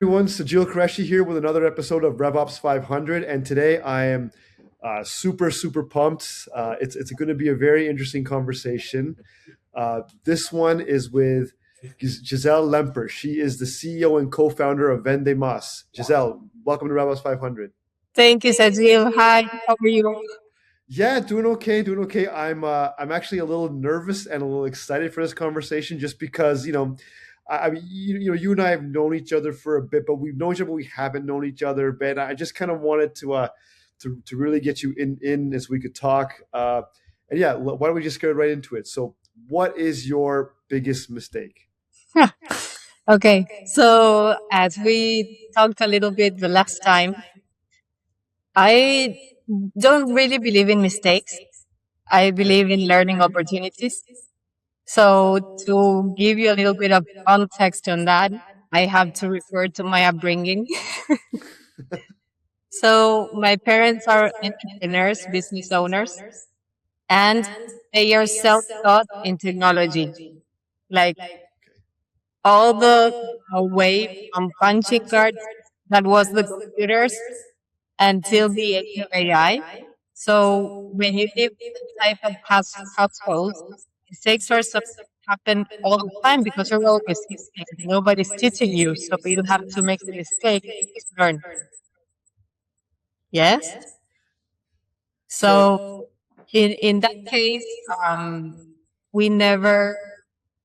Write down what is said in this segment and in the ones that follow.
Everyone, Sajeel Qureshi here with another episode of RevOps 500, and today I am super pumped. It's going to be a very interesting conversation. This one is with Gisele Lempert. She is the CEO and co-founder of Vende Más. Gisele, welcome to RevOps 500. Thank you, Sajeel. Hi, how are you? Yeah, doing okay, doing okay. I'm actually a little nervous and a little excited for this conversation, just because I mean you and I have known each other for a bit, but we've known each other, but we haven't known each other. But I just kind of wanted to really get you in as we could talk. And yeah, why don't we just get right into it? So, what is your biggest mistake? Okay, so as we talked a little bit the last time, I don't really believe in mistakes. I Okay. believe in learning opportunities. So to give you a little bit of context on that, I have to refer to my upbringing. So my parents are entrepreneurs, business owners, and they are self-taught in technology. Like all the way from punching cards that was the computers until the age of AI. So when you live in that type of households, mistakes are happen all the time because you're always mistaken. Nobody's teaching you, so you have to make the mistake to learn. Yes. So So in that case, we never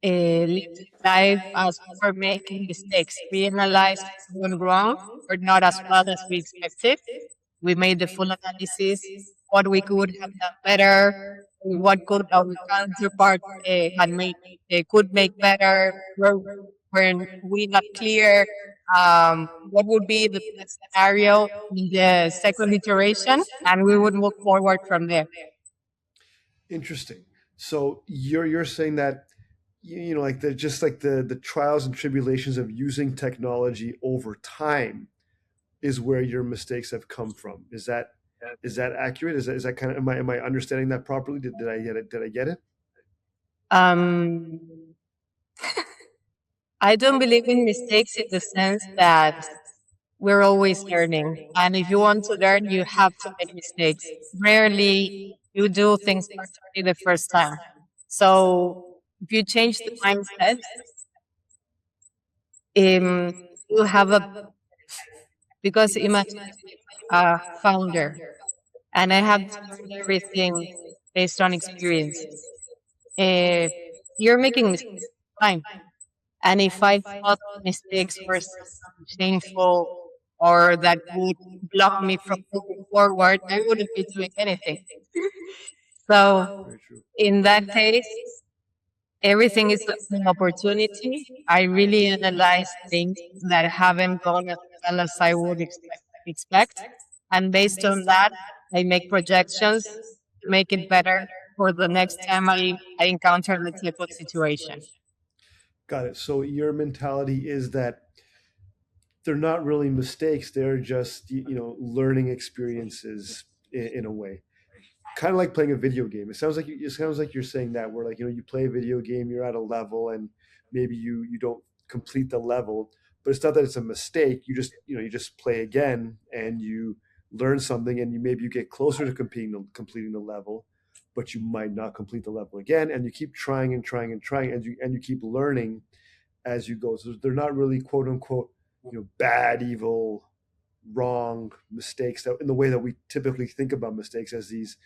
lived life as we were making mistakes. We analyzed what went wrong or not as well as we expected. We made the full analysis, what we could have done better, what could our counterpart had made could make better, where when we not clear, what would be the best scenario in the second iteration, and we would move forward from there. interesting. So you're saying that like the trials and tribulations of using technology over time is where your mistakes have come from. Is that accurate? Is that kind of am I understanding that properly? Did I get it? Did I get it? Um, I don't believe in mistakes in the sense that we're always learning. And if you want to learn, you have to make mistakes. Rarely you do things perfectly the first time. So if you change the mindset, you have a, because imagine a founder and I have to learn everything based on experience. If you're making mistakes, fine. And if I thought mistakes were something shameful or that would block me from moving forward, I wouldn't be doing anything. So Very true. in that case, everything is an opportunity. I really analyze things that haven't gone as well as I would expect. And based on that, I make projections to make it better for the next time I encounter the type of situation. Got it. So your mentality is that they're not really mistakes; they're just learning experiences in a way. Kind of like playing a video game. It sounds like you're saying that where, like, you play a video game, you're at a level, and maybe you don't complete the level, but it's not that it's a mistake. You just play again, and you learn something, and maybe you get closer to completing the level, but you might not complete the level again, and you keep trying and trying and trying, and you keep learning as you go. So they're not really quote unquote bad, evil, wrong mistakes that in the way that we typically think about mistakes as these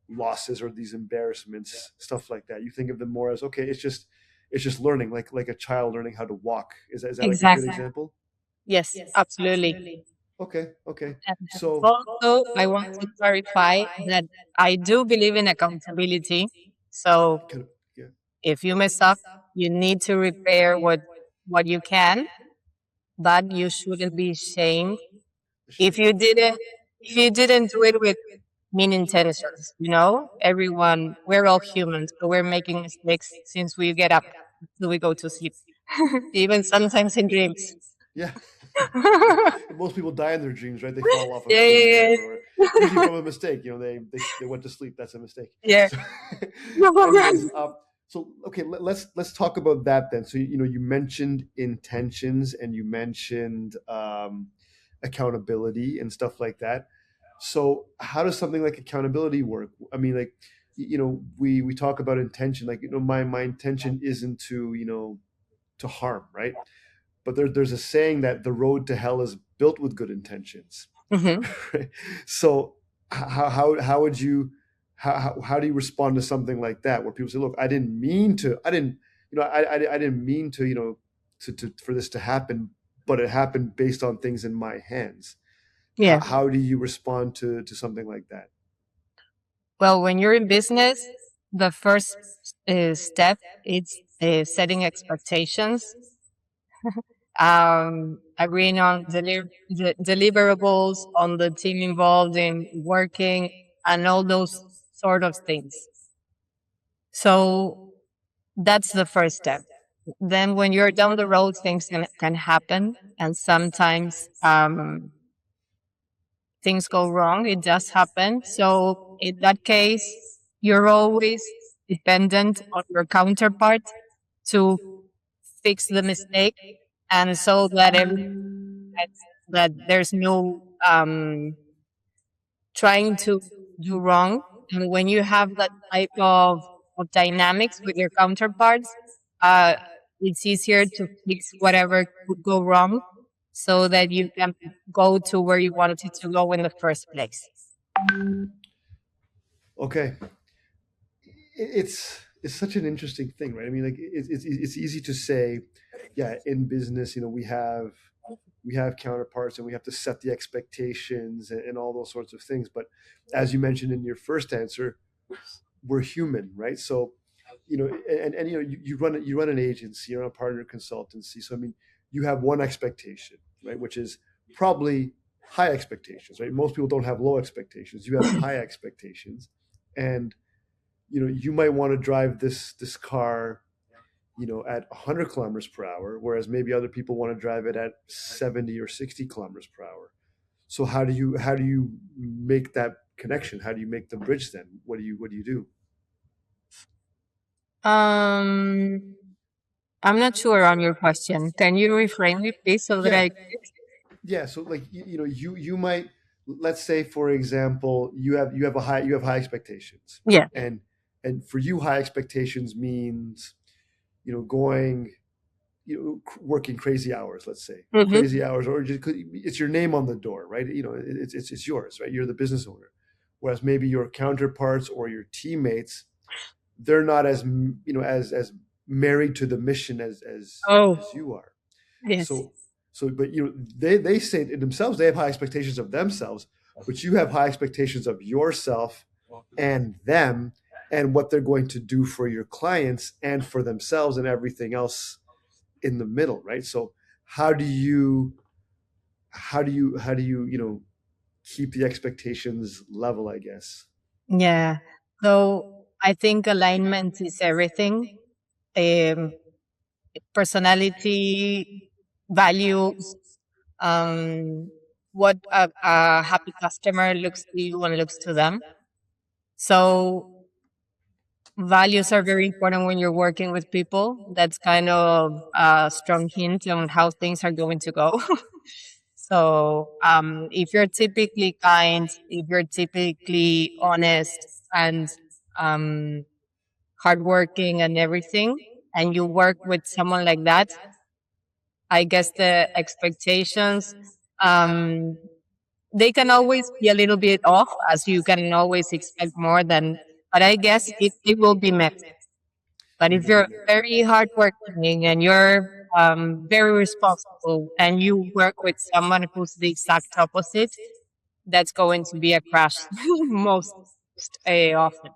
losses or these embarrassments, stuff like that. You think of them more as, okay, it's just learning, like a child learning how to walk. Is that like a good Exactly. example? Yes, absolutely. Okay. And So also, I want to clarify that I do believe in accountability. So kind of, yeah, if you mess up, you need to repair what you can, but you shouldn't be shamed if you didn't if you didn't do it with mean intentions. Everyone, we're all humans, so we're making mistakes since we get up till we go to sleep, even sometimes in dreams. yeah. Yeah, Most people die in their dreams, right? They fall off a cliff, yeah, or usually from a mistake. They went to sleep. That's a mistake. yeah. So, Yeah. anyways, So okay, let's talk about that then. So you know, you mentioned intentions and you mentioned accountability and stuff like that. So how does something like accountability work? I mean, like you know, we talk about intention. Like you know, my intention isn't to you know to harm, right? But there's a saying that the road to hell is built with good intentions. Hmm. Right? So how would you how do you respond to something like that where people say, look, I didn't you know I didn't mean to you know to for this to happen, but it happened based on things in my hands. Yeah. How do you respond to something like that? Well, when you're in business, the first step is setting expectations, agreeing on deliverables, on the team involved in working, and all those sort of things. So that's the first step. Then, when you're down the road, things can happen, and sometimes things go wrong. It does happen. So, in that case, you're always dependent on your counterpart to fix the mistake, and so that that there's no trying to do wrong. And when you have that type of dynamics with your counterparts, uh, it's easier to fix whatever could go wrong so that you can go to where you wanted to go in the first place. Okay, it's such an interesting thing, right? I mean, like it's easy to say, yeah, in business, you know, we have counterparts and we have to set the expectations and all those sorts of things. But as you mentioned in your first answer, we're human, right? So, you know, and you know, you run an agency, you're a partner consultancy. So I mean, you have one expectation, right, which is probably high expectations, right? Most people don't have low expectations. You have high expectations, and you know, you might want to drive this car you know at 100 kilometers per hour, whereas maybe other people want to drive it at 70 or 60 kilometers per hour. So how do you make that connection? How do you make the bridge then? What do you do? Um, I'm not sure on your question. Can you reframe it, please, so that Yeah, I? yeah. So like you know you might, let's say for example, you have high expectations, Yeah. and for you high expectations means you know going you know working crazy hours, let's say Hmm. crazy hours, or just it's your name on the door, right? You know it's yours, right? You're the business owner. Whereas maybe your counterparts or your teammates, they're not as you know as married to the mission Oh, as you are. yes. So but you know they say it themselves, they have high expectations of themselves, but you have high expectations of yourself and them and what they're going to do for your clients and for themselves and everything else in the middle, right? So how do you how do you you know keep the expectations level, I guess? Yeah. So I think alignment is everything. Um, Personality, values, um, what a happy customer looks to you and looks to them. So values are very important when you're working with people. That's kind of a strong hint on how things are going to go. So if you're typically kind, if you're typically honest and um, hardworking and everything, and you work with someone like that, I guess the expectations, um, they can always be a little bit off, as you can always expect more than, but I guess it will be met. But if you're very hardworking and you're very responsible and you work with someone who's the exact opposite, that's going to be a crash most often.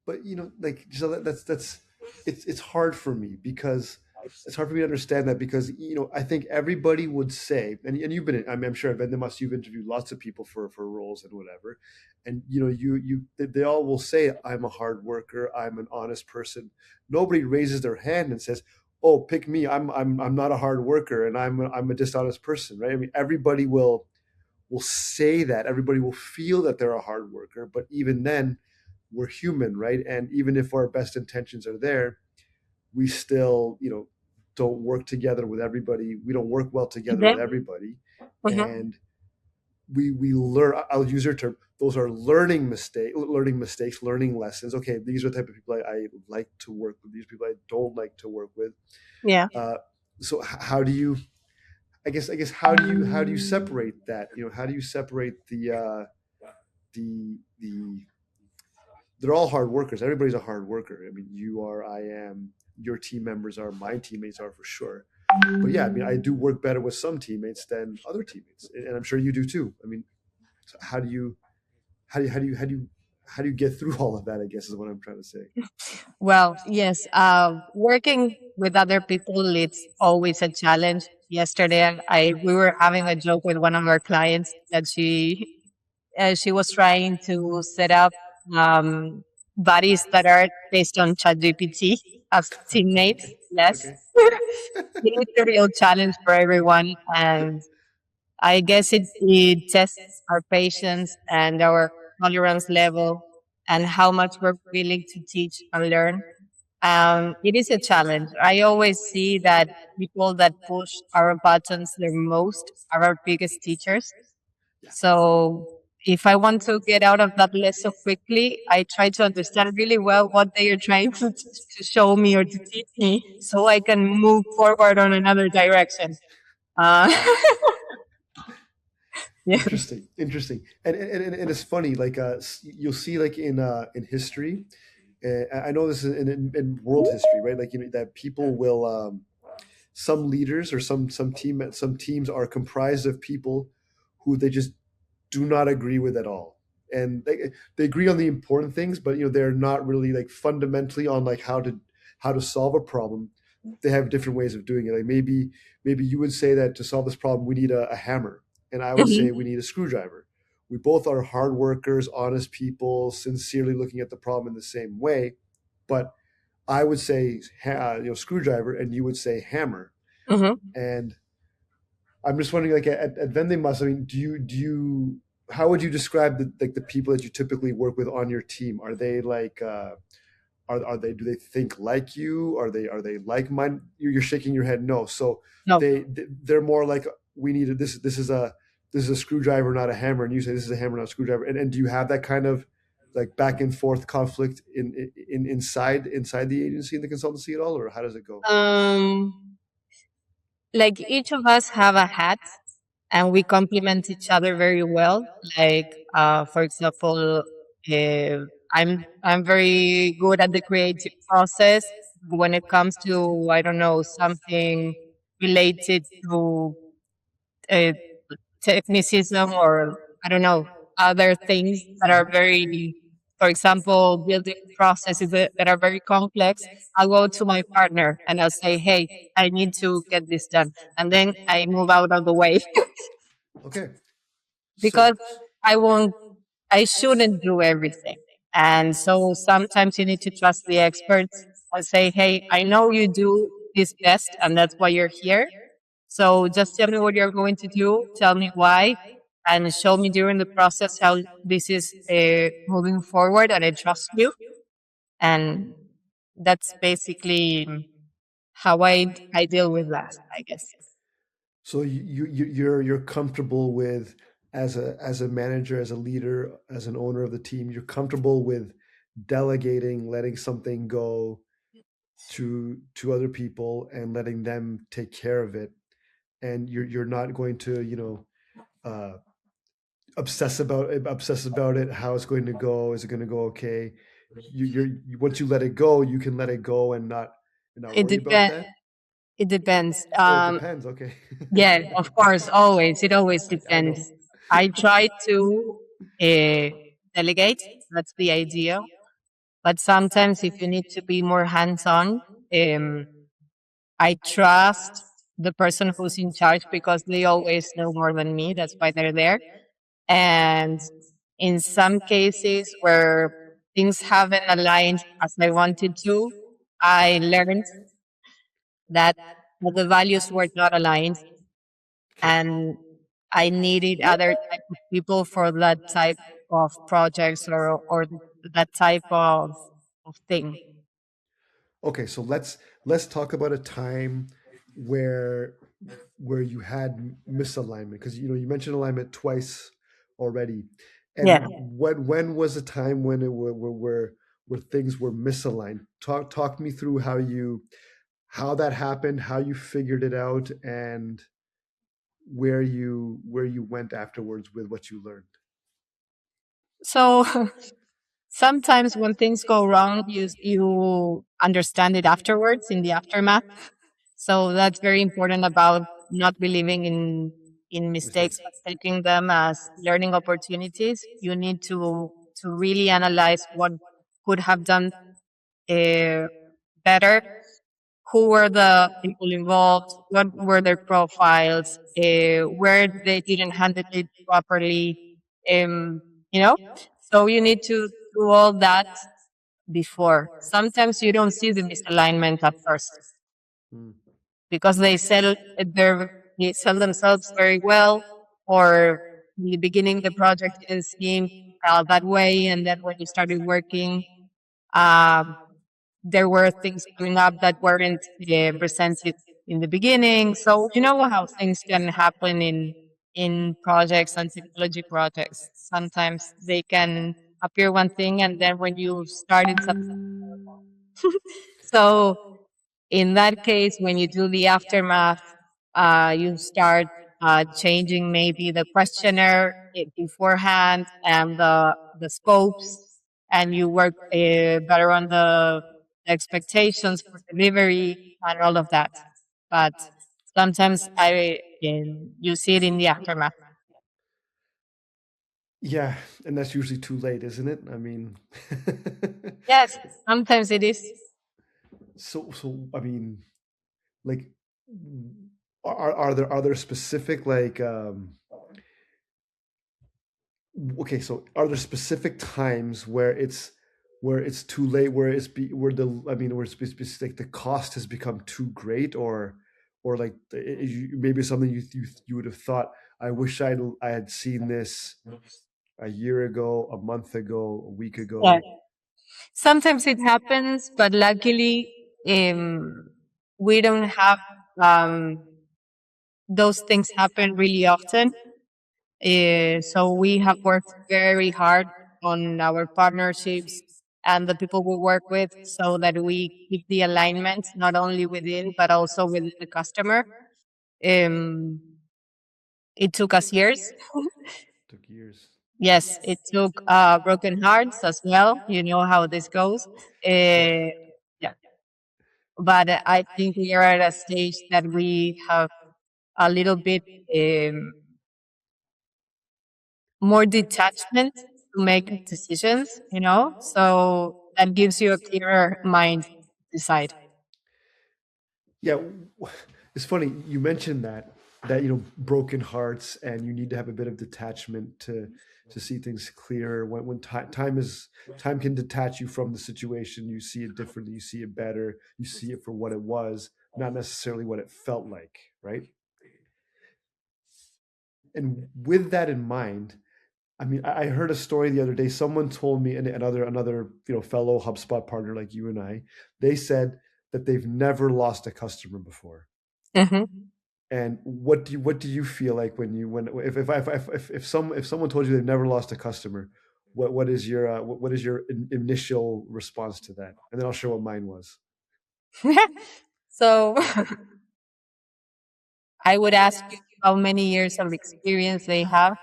But you know, like so that's it's hard for me because it's hard for me to understand that because you know I think everybody would say, and you've been in, I'm sure at Vende Más you've interviewed lots of people for roles and whatever, and you know they all will say I'm a hard worker, I'm an honest person. Nobody raises their hand and says, oh, pick me, I'm not a hard worker and I'm a dishonest person, right? I mean everybody will say that, everybody will feel that they're a hard worker, but even then we're human, right? And even if our best intentions are there, we still, don't work together with everybody. We don't work well together with Mhm. everybody. Mhm. And we learn, I'll use your term, those are learning mistakes, learning lessons. Okay, these are the type of people I like to work with, these people I don't like to work with. Yeah. uh, so how do you, I guess how do you separate that? How do you separate the they're all hard workers. Everybody's a hard worker. I mean, you are, I am, your team members are, my teammates are for sure. But yeah, I mean, I do work better with some teammates than other teammates, and I'm sure you do too. I mean, so how do you get through all of that? I guess is what I'm trying to say. Well, yes, working with other people, it's always a challenge. Yesterday, we were having a joke with one of our clients that she was trying to set up um, buddies that are based on ChatGPT as teammates. Yes, Okay. it's a real challenge for everyone, and I guess it tests our patience and our tolerance level and how much we're willing to teach and learn. It is a challenge. I always see that people that push our buttons the most are our biggest teachers. Yeah. So if I want to get out of that lesson quickly, I try to understand really well what they are trying to show me or to teach me so I can move forward on another direction. Uh, yeah. Interesting, and it's funny. Like, you'll see, like in history. I know this is in world history, right? Like, that people will. Some leaders or some teams are comprised of people who they just do not agree with at all, and they agree on the important things, but they're not really like fundamentally on like how to solve a problem. They have different ways of doing it. Like, maybe you would say that to solve this problem we need a hammer, and I would say we need a screwdriver. We both are hard workers, honest people, sincerely looking at the problem in the same way, but I would say screwdriver, and you would say hammer. Mhm. And I'm just wondering, like at Vende Mas, I mean, do you how would you describe the people that you typically work with on your team? Are they like are they, do they think like you? Are they like mine? You're shaking your head no. So No. they're more like, we need this is a screwdriver, not a hammer, and you say this is a hammer, not a screwdriver. And do you have that kind of like back and forth conflict inside the agency and the consultancy at all, or how does it go? Um, like each of us have a hat and we complement each other very well. Like, for example, uh, I'm very good at the creative process. When it comes to, I don't know, something related to uh, technicism or I don't know, other things that are very, for example, building processes that are very complex, I'll go to my partner and I'll say, hey, I need to get this done. And then I move out of the way Okay. So, because I won't, I shouldn't do everything. And so sometimes you need to trust the experts and say, hey, I know you do this best and that's why you're here. So just tell me what you're going to do, tell me why, and show me during the process how this is moving forward, and I trust you. And that's basically how I deal with that, I guess. so you're comfortable with, as a manager, as a leader, as an owner of the team, you're comfortable with delegating, letting something go to other people and letting them take care of it, and you're not going to obsess about it, how it's going to go, is it going to go okay. Once you let it go, you can let it go and not It worry about depends. that. It depends. Oh, it depends. Okay. Yeah, of course, always. It always I know. depends. I try to uh, delegate. That's the idea. But sometimes, if you need to be more hands-on, um, I trust the person who's in charge because they always know more than me. That's why they're there. And in some cases where things haven't aligned as I wanted to, I learned that the values were not aligned Okay. and I needed other type of people for that type of projects or that type of thing. Okay, so let's talk about a time where you had misalignment, because you mentioned alignment twice already, and Yeah. when was a time when where things were misaligned? Talk me through how that happened, how you figured it out, and where you went afterwards with what you learned. So sometimes when things go wrong, you understand it afterwards in the aftermath. So that's very important about not believing in mistakes, but Mistakes. taking them as learning opportunities. You need to really analyze what could have done uh, better. Who were the people involved? What were their profiles? Where they didn't handle it properly? Um, you know, so you need to do all that before. Sometimes you don't see the misalignment at first Mm. because they sell themselves very well, or in the beginning the project didn't seem that way, and then when you started working, um, there were things coming up that weren't presented in the beginning. So you know how things can happen in projects and technology projects. Sometimes they can appear one thing, and then when you start, it's something. So in that case, when you do the aftermath, you start changing maybe the questionnaire beforehand and the scopes, and you work better on the expectations for delivery and all of that. But sometimes you see it in the aftermath. Yeah, and that's usually too late, isn't it? I mean, Yes, sometimes it is. so I mean, like, are there specific, like, okay, so are there specific times where it's too late, where where the I mean, where like the cost has become too great, or like maybe something you would have thought, I wish I had seen this a year ago, a month ago, a week Yeah. ago. Sometimes it happens, but luckily, um, we don't have um, those things happen really often. So we have worked very hard on our partnerships and the people we work with so that we keep the alignment not only within but also with the customer. Um, it took us years. Took years. Yes, it took broken hearts as well. You know how this goes. Uh, yeah, but I think we are at a stage that we have a little bit um, more detachment to make decisions, so that gives you a clearer mind to decide. Yeah, it's funny you mentioned that broken hearts, and you need to have a bit of detachment to see things clearer. When time can detach you from the situation, you see it differently, you see it better, you see it for what it was, not necessarily what it felt like, right? And with that in mind, I mean, I heard a story the other day. Someone told me, and another fellow HubSpot partner like you and I, they said that they've never lost a customer before. Hmm. And what do you feel like when if someone told you they've never lost a customer, what is your initial response to that? And then I'll share what mine was. So I would ask you how many years of experience they have.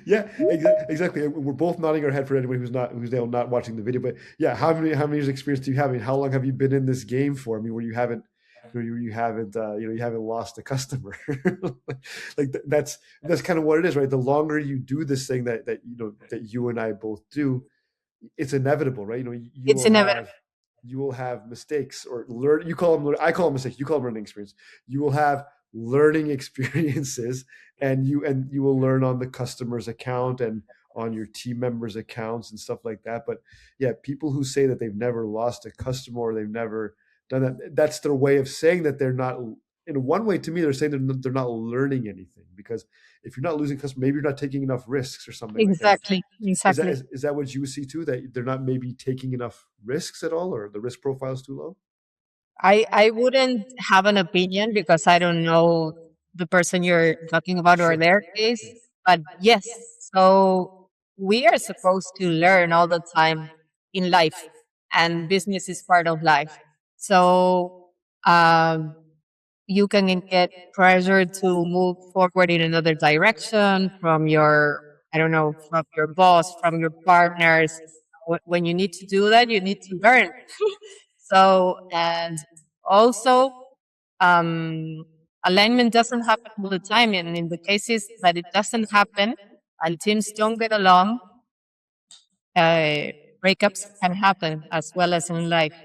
Yeah, exactly. We're both nodding our head for anyone who's not watching the video. But yeah, how many years experience do you have? I mean, how long have you been in this game for? I mean, where you haven't lost a customer. Like that's kind of what it is, right? The longer you do this thing that you and I both do, it's inevitable, right? You It's will inevitable. have mistakes, or learn. You call them, I call them mistakes. You call them learning experience. You will have learning experiences, and you will learn on the customer's account and on your team members' accounts and stuff like that. But yeah, people who say that they've never lost a customer, or they've never done that, that's their way of saying that they're not in one way, to me, they're saying they're not learning anything, because if you're not losing customers, maybe you're not taking enough risks or something like that. Exactly. Exactly. Is that what you see too? That they're not maybe taking enough risks at all, or the risk profile is too low? I wouldn't have an opinion because I don't know the person you're talking about or Sure. their case. But yes, so we are supposed to learn all the time in life, and business is part of life. So um, you can get pressure to move forward in another direction from your, I don't know, from your boss, from your partners. When you need to do that, you need to learn. So, and also, um, alignment doesn't happen all the time. And in the cases that it doesn't happen and teams don't get along, uh, breakups can happen as well as in life.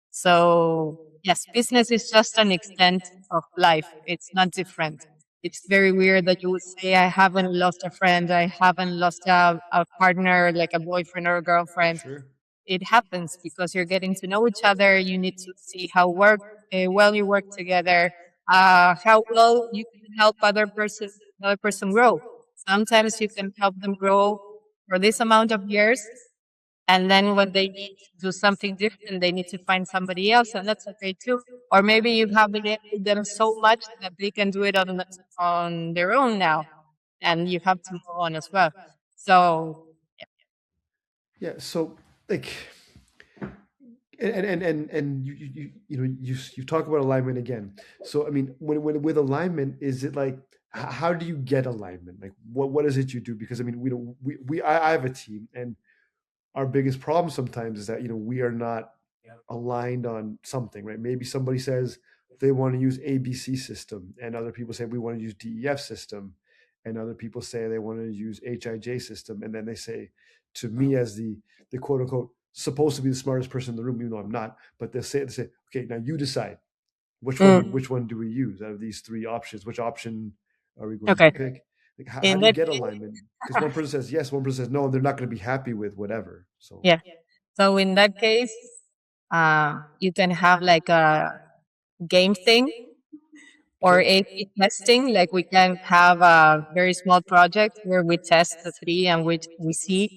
So, yes, business is just an extent of life. It's not different. It's very weird that you would say, I haven't lost a friend, I haven't lost a partner, like a boyfriend or a girlfriend. Sure. It happens because you're getting to know each other. You need to see how well you work together, how well you can help other person grow. Sometimes you can help them grow for this amount of years, and then when they need to do something different, they need to find somebody else, and that's okay too. Or maybe you have enabled them so much that they can do it on their own now, and you have to move on as well. So, Yeah. So like, and you talk about alignment again. So I mean, when with alignment, is it like, how do you get alignment? Like, what is it you do? Because I mean, we don't we I have a team, and our biggest problem sometimes is that we are not aligned on something, right? Maybe somebody says they want to use ABC system, and other people say we want to use DEF system, and other people say they want to use HIJ system, and then they say to me, as the quote unquote supposed to be the smartest person in the room, even though I'm not, but they say, okay, now you decide mm, which one do we use out of these three options? Which option are we going to okay. pick? Like, how In do you that get alignment? Because one person says yes, one person says no, and they're not going to be happy with whatever. So Yeah. So in that case, you can have like a game thing or okay, A/B testing. Like we can have a very small project where we test the three and we see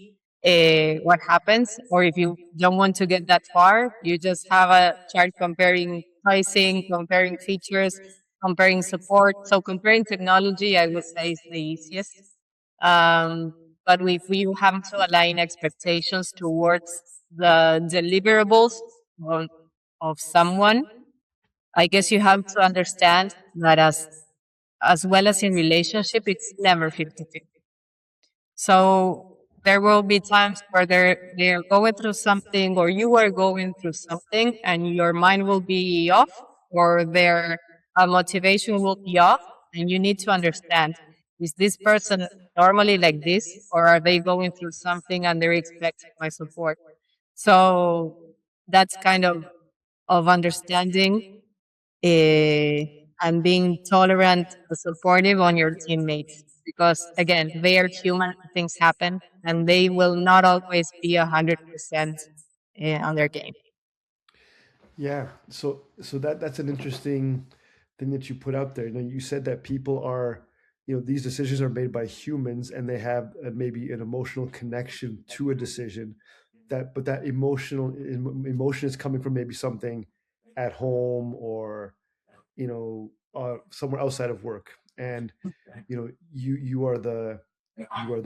what happens. Or if you don't want to get that far, you just have a chart comparing pricing, comparing features, comparing support. So comparing technology, I would say, is the easiest. Um, but if you have to align expectations towards the deliverables of, of someone, I guess you have to understand that as well as in relationship, it's never 50-50. So there will be times where they're going through something or you are going through something and your mind will be off or their motivation will be off, and you need to understand, is this person normally like this, or are they going through something and they're expecting my support? So that's kind of understanding, eh, and being tolerant and supportive on your teammates. Because again, they are human, things happen, and they will not always be 100% on their game. yeah. So that's an interesting thing that you put out there. You said that people are, these decisions are made by humans, and they have maybe an emotional connection to a decision. But that emotion is coming from maybe something at home, or somewhere outside of work, and you are the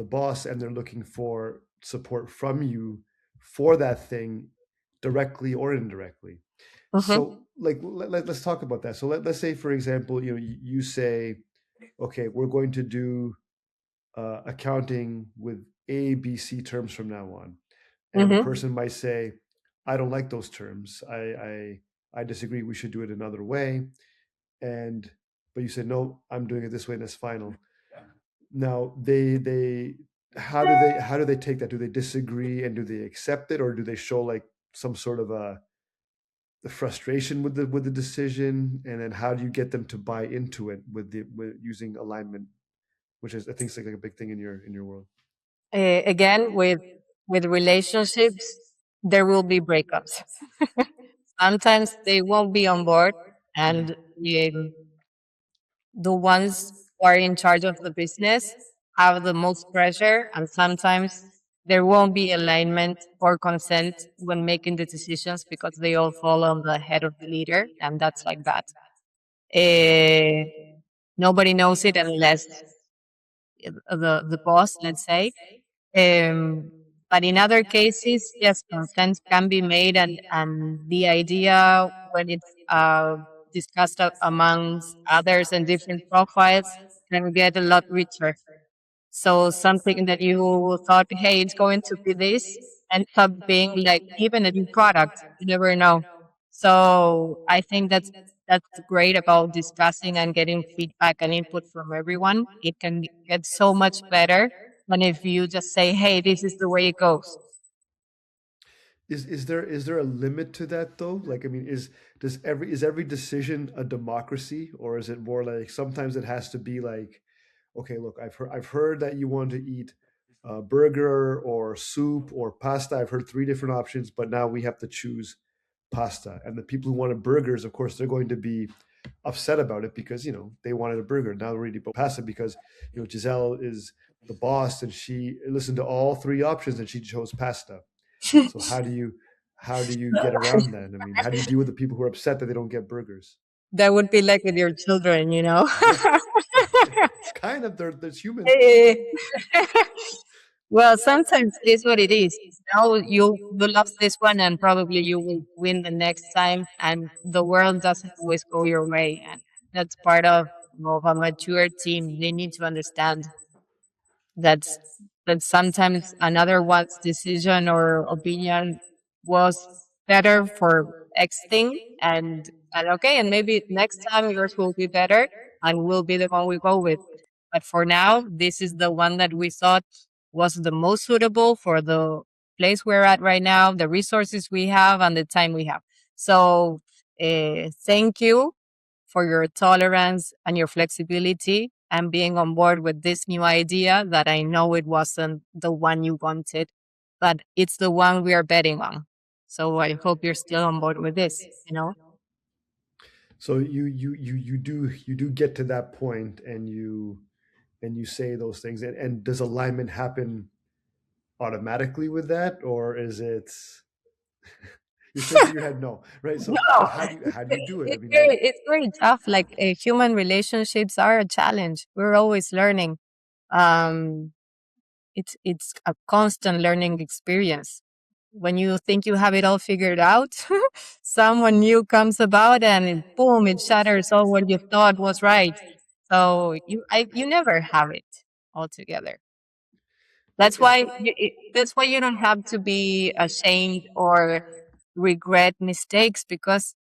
boss, and they're looking for support from you for that thing, directly or indirectly. Hmm. So like, let's talk about that. So let's say, for example, you say, okay, we're going to do accounting with ABC terms from now on, and the Hmm. person might say, I don't like those terms, I disagree, we should do it another way. And but you say, no, I'm doing it this way, and that's final. Now they how do they take that? Do they disagree, and do they accept it, or do they show like some sort of a the frustration with the decision? And then how do you get them to buy into it with using alignment, which is, I think, is like a big thing in your world? Again, with relationships, there will be breakups. Sometimes they won't be on board, and the ones who are in charge of the business have the most pressure, and sometimes there won't be alignment or consent when making the decisions because they all fall on the head of the leader, and that's like that. Eh, Nobody knows it unless the boss, let's say. Um, but in other cases, yes, consent can be made, and the idea when it's discussed amongst others and different profiles can get a lot richer. So something that you thought, hey, it's going to be this, ends up being like even a new product. You never know. So I think that's great about discussing and getting feedback and input from everyone. It can get so much better than if you just say, hey, this is the way it goes. Is there a limit to that though? Like, I mean, is every decision a democracy, or is it more like sometimes it has to be like, okay, look, I've heard that you want to eat a burger or soup or pasta. I've heard three different options, but now we have to choose pasta. And the people who wanted burgers, of course, they're going to be upset about it because they wanted a burger. Now they're ready to pasta because Giselle is the boss and she listened to all three options and she chose pasta. So how do you get around that? I mean, how do you deal with the people who are upset that they don't get burgers? That would be like with your children, you know? Yeah, kind of. There's human. Eh, well, sometimes it is what it is. Now you lost this one, and probably you will win the next time. And the world doesn't always go your way, and that's part of a mature team. They need to understand that's that sometimes another one's decision or opinion was better for X thing, and okay, and maybe next time yours will be better and will be the one we go with. But for now, this is the one that we thought was the most suitable for the place we're at right now, the resources we have, and the time we have. So, thank you for your tolerance and your flexibility and being on board with this new idea that I know it wasn't the one you wanted, but it's the one we are betting on. So I hope you're still on board with this, you know? So you do get to that point and you say those things, and does alignment happen automatically with that, or is it you're shaking your head no, right? So No, how do you do it? I it's mean, like, very tough. Like human relationships are a challenge. We're always learning. Um, it's a constant learning experience. When you think you have it all figured out, someone new comes about and boom, it shatters all what you thought was right. So you never have it all together. okay. That's why you don't have to be ashamed or regret mistakes, because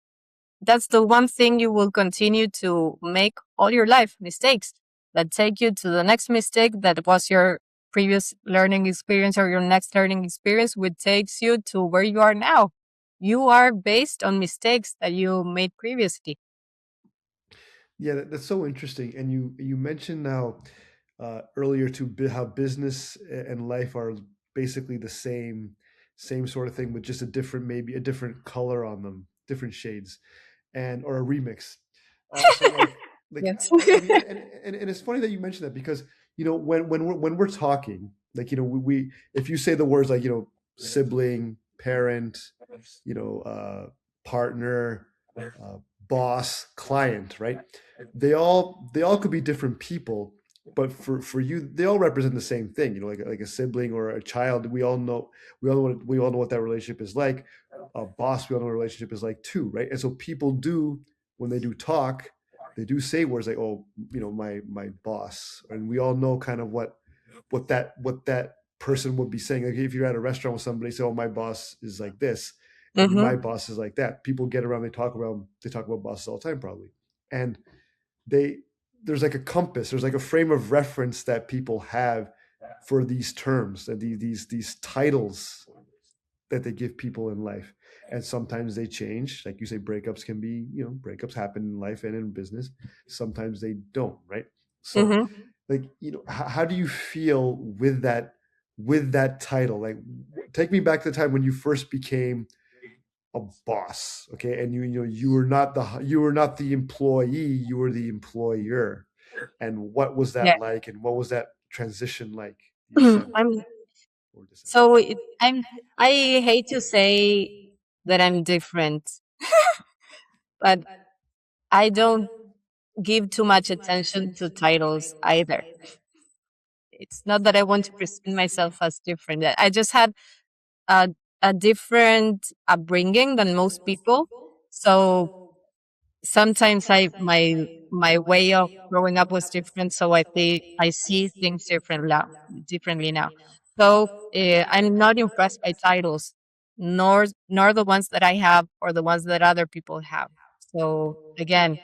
that's the one thing you will continue to make all your life, mistakes that take you to the next mistake that was your previous learning experience, or your next learning experience, which takes you to where you are now. You are based on mistakes that you made previously. Yeah, that's so interesting. And you mentioned now earlier to how business and life are basically the same sort of thing with just a different, maybe a different color on them, different shades, and or a remix. So like Yes. I mean, and it's funny that you mentioned that because when we're talking, like we if you say the words like sibling, parent, partner, uh, boss, client, right? They all could be different people, but for you, they all represent the same thing. Like a sibling or a child. We all know what that relationship is like. A boss, we all know what a relationship is like too, right? And so people do when they do talk, they do say words like, "Oh, my boss," and we all know kind of what that person would be saying. Like if you're at a restaurant with somebody, say, "Oh, my boss is like this," and Mm-hmm. my boss is like that. People get around, they talk about bosses all the time, probably, and they there's like a compass, there's like a frame of reference that people have for these terms and these titles that they give people in life. And sometimes they change, like you say, breakups happen in life and in business. Sometimes they don't, right? So Mm-hmm. like how do you feel with that title? Like take me back to the time when you first became a boss, okay, and you know you were not the employee, you were the employer. And what was Yeah. that like, and what was that transition like? You said I'm or just said. so I hate to say that I'm different, but I don't give too much attention to titles either. It's not that I want to present myself as different. I just had a a different upbringing than most people. So sometimes my way of growing up was different, so I see things differently now. So I'm not impressed by titles, nor the ones that I have or the ones that other people have. So again,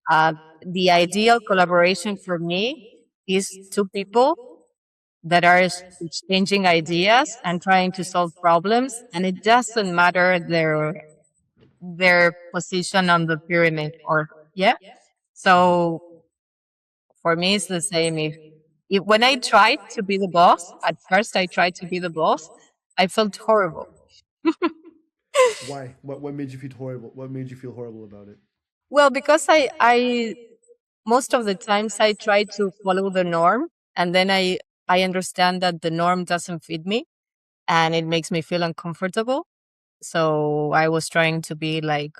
uh, the ideal collaboration for me is two people that are exchanging ideas and trying to solve problems, and it doesn't matter their position on the pyramid, or yeah. Mhm. So for me it's the same. If when I tried to be the boss, at first I tried to be the boss, I felt horrible. Why? What made you feel horrible? What made you feel horrible about it? Well, because I most of the times I try to follow the norm, and then I understand that the norm doesn't fit me and it makes me feel uncomfortable. So I was trying to be like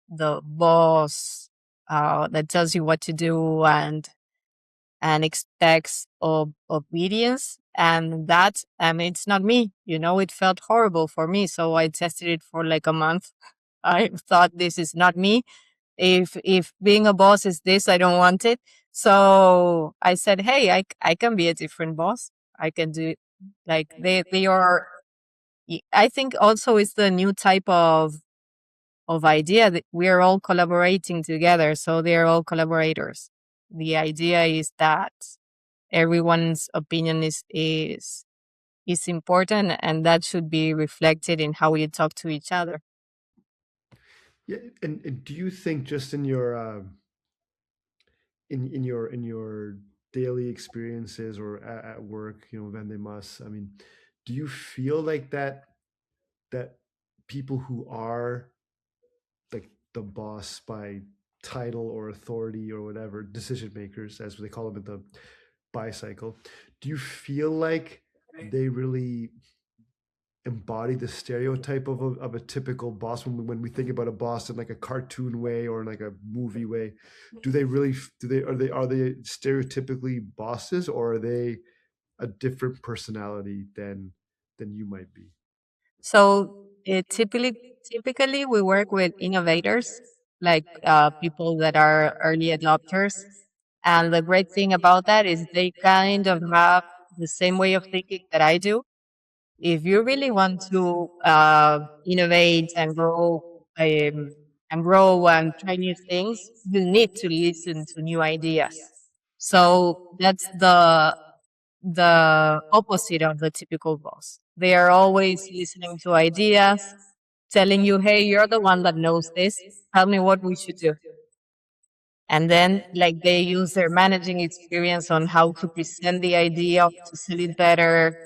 the boss, that tells you what to do and expects obedience, and that, I mean, it's not me. It felt horrible for me, so I tested it for like a month. I thought, this is not me. If being a boss is this, I don't want it. So I said, hey, I can be a different boss. I can do, like, they are. I think also it's the new type of idea that we are all collaborating together, so they're all collaborators. The idea is that everyone's opinion is important, and that should be reflected in how we talk to each other. Yeah, and do you think just in your in your daily experiences or at work, you know, Vende Mas, I mean, do you feel like that people who are like the boss by title or authority or whatever, decision makers, as they call them in the bicycle, do you feel like they really embody the stereotype of a typical boss when we think about a boss in like a cartoon way or in like a movie way? Do they really do they are they stereotypically bosses, or are they a different personality than you might be? So typically we work with innovators, like people that are early adopters. And the great thing about that is they kind of have the same way of thinking that I do. If you really want to innovate and grow and try new things, you need to listen to new ideas. So that's the opposite of the typical boss. They are always listening to ideas, telling you, hey, you're the one that knows this. Tell me what we should do. And then, like, they use their managing experience on how to present the idea to sell it better,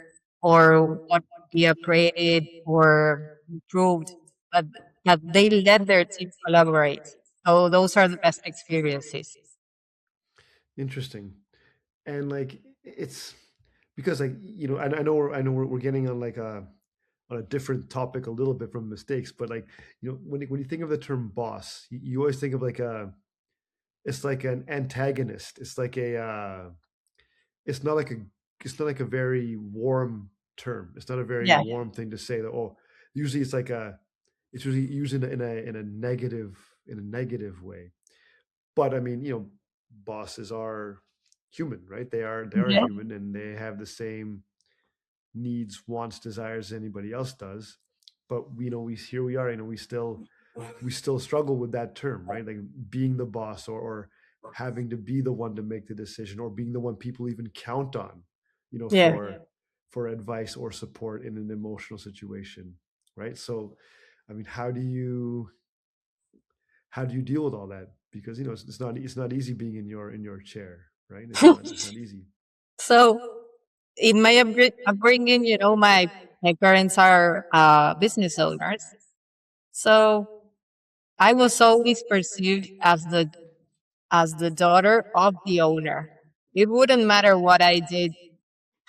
or what could be upgraded or improved. But, but they let their team collaborate. So those are the best experiences. Interesting. And like it's because like you know I know we're getting on like a on a different topic a little bit from mistakes, but like you know when you think of the term boss, you always think of like a it's like an antagonist. It's like a it's not like a it's not like a very warm term. It's not a very Yeah. warm thing to say that. Oh, usually it's like a it's usually used in a negative way. But I mean, you know, bosses are human, right? They are Yeah. human, and they have the same needs, wants, desires as anybody else does. But we know we here we are, you know, we still struggle with that term, right? Like being the boss, or having to be the one to make the decision, or being the one people even count on, you know, Yeah. for advice or support in an emotional situation, right? So, I mean, how do you deal with all that? Because you know it's not easy being in your chair, right? It's not easy. So in my upbringing, my parents are business owners. So I was always perceived as the daughter of the owner. It wouldn't matter what I did,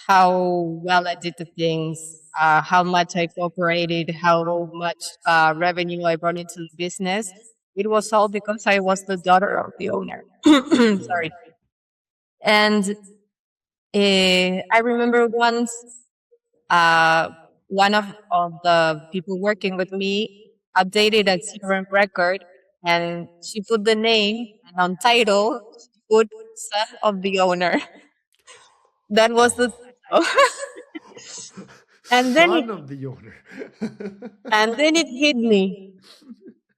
how well I did the things, how much I cooperated, how much revenue I brought into the business. It was all because I was the daughter of the owner. Mm. Sorry. And I remember once uh, one of the people working with me updated a CRM record and she put the name and on title she put son of the owner. That was the Oh. title. and then it Son of the owner. and then it hit me.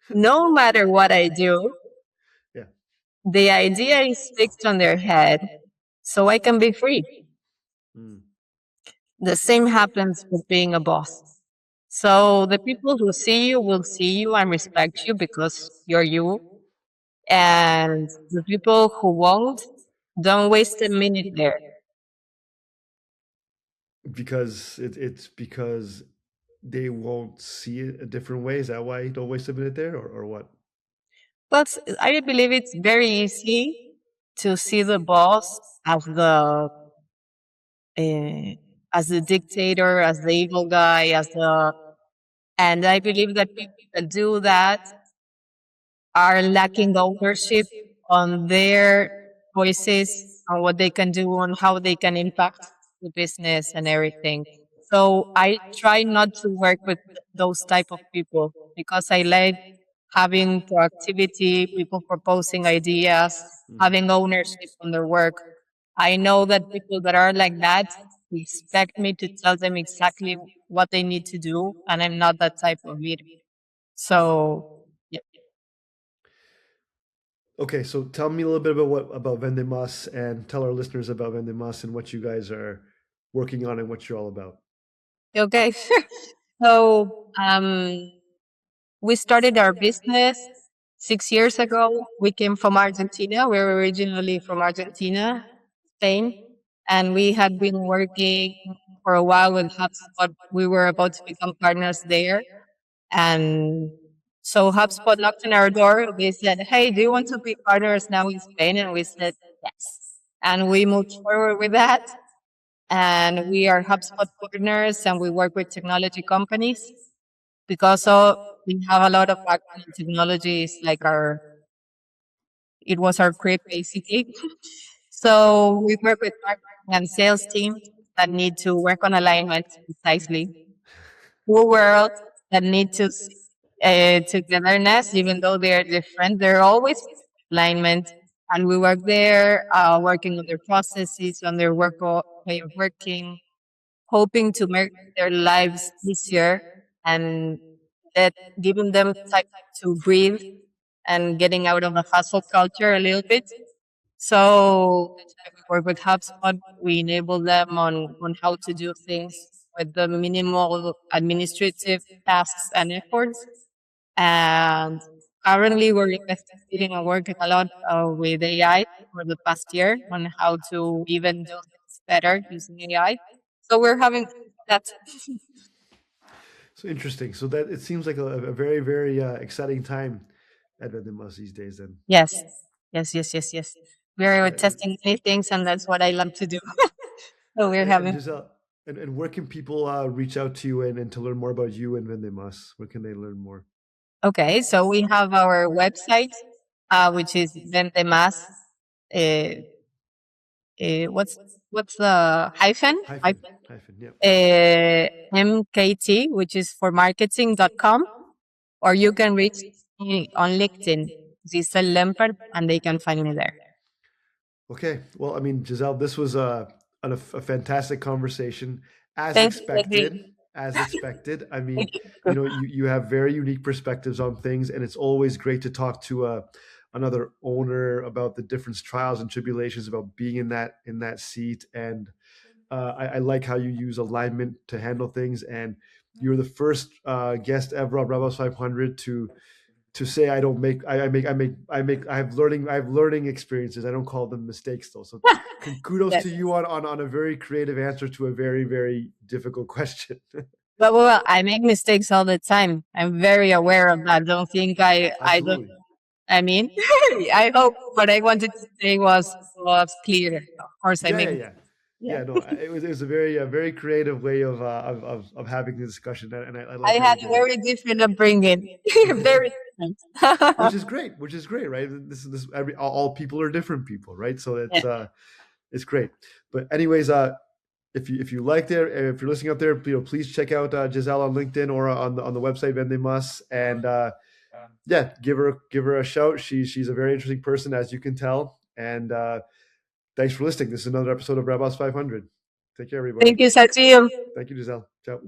No matter what I do, Yeah. the idea is fixed on their head so I can be free. Mm. The same happens with being a boss. So the people who see you will see you and respect you because you're you. And the people who won't, don't waste a minute there. Because it's because they won't see it a different way. Is that why you don't waste a minute there, or what? But I believe it's very easy to see the boss uh, as the dictator, as the evil guy, and I believe that people that do that are lacking ownership on their choices, on what they can do, on how they can impact the business and everything. So I try not to work with those type of people because I like having proactivity, people proposing ideas, having ownership on their work. I know that people that are like that expect me to tell them exactly what they need to do, and I'm not that type of leader. So yeah. Okay, so tell me a little bit about what about Vende Mas, and tell our listeners about Vende Mas and what you guys are working on and what you're all about. Okay. So we started our business 6 years ago. We came from Argentina. We're originally from Argentina, Spain, and we had been working for a while with HubSpot. We were about to become partners there. And so HubSpot knocked on our door. They said, "Hey, do you want to be partners now in Spain?" And we said, "Yes." And we moved forward with that. And we are HubSpot partners and we work with technology companies because we have a lot of background in technology. It's like it was our creed basically. So we work with marketing and sales teams that need to work on alignment precisely. Two worlds that need to see togetherness, even though they are different, they're always alignment. And we work there, working on their processes, on their way of working, hoping to make their lives easier and that giving them time to breathe and getting out of the hustle culture a little bit. So that's why we work with HubSpot. We enable them on how to do things with the minimal administrative tasks and efforts. And currently we're investigating and working a lot with AI for the past year on how to even do things better using AI. So we're having that. So interesting. So that it seems like a very very exciting time at Vende Mas these days. Then, Yes. Yes, yes, yes, yes. We're and, testing many things and that's what I love to do. So we're and having Giselle, and where can people reach out to you and to learn more about you and Vende Mas? Where can they learn more? okay, so we have our website, which is Vende Más. Uh, what's the hyphen? Hyphen, hyphen. Yep. MKT, which is for marketing.com, or you can reach me on LinkedIn, Gisele Lempert, and they can find me there. Okay. Well, I mean, Giselle, this was a fantastic conversation, as Thank you, Leslie. expected. As expected. I Thank mean, you. you have very unique perspectives on things, and it's always great to talk to another owner about the different trials and tribulations about being in that seat. And I like how you use alignment to handle things. And you're the first guest ever on Rebels 500 to say I don't make I have learning experiences. I don't call them mistakes though. So kudos Yes. to you on a very creative answer to a very very difficult question. But well, I make mistakes all the time. I'm very aware of that. Don't think I don't. Absolutely. I mean, I hope what I wanted to say was clear. Of course, I Yeah, yeah, make. yeah. Yeah, Yeah, no, it was a very creative way of having the discussion, and I I like how had you a did very different upbringing. Very which different. is great, right? This all people are different people, right? So Yeah. it's great. But anyways, if you liked it, if you're listening out there, please check out Gisele on LinkedIn or on the website Vende Más, and yeah, give her a shout. She's a very interesting person, as you can tell. And thanks for listening. This is another episode of Rabos 500. Take care, everybody. Thank you, Sajeel. Thank you, Gisele. Ciao.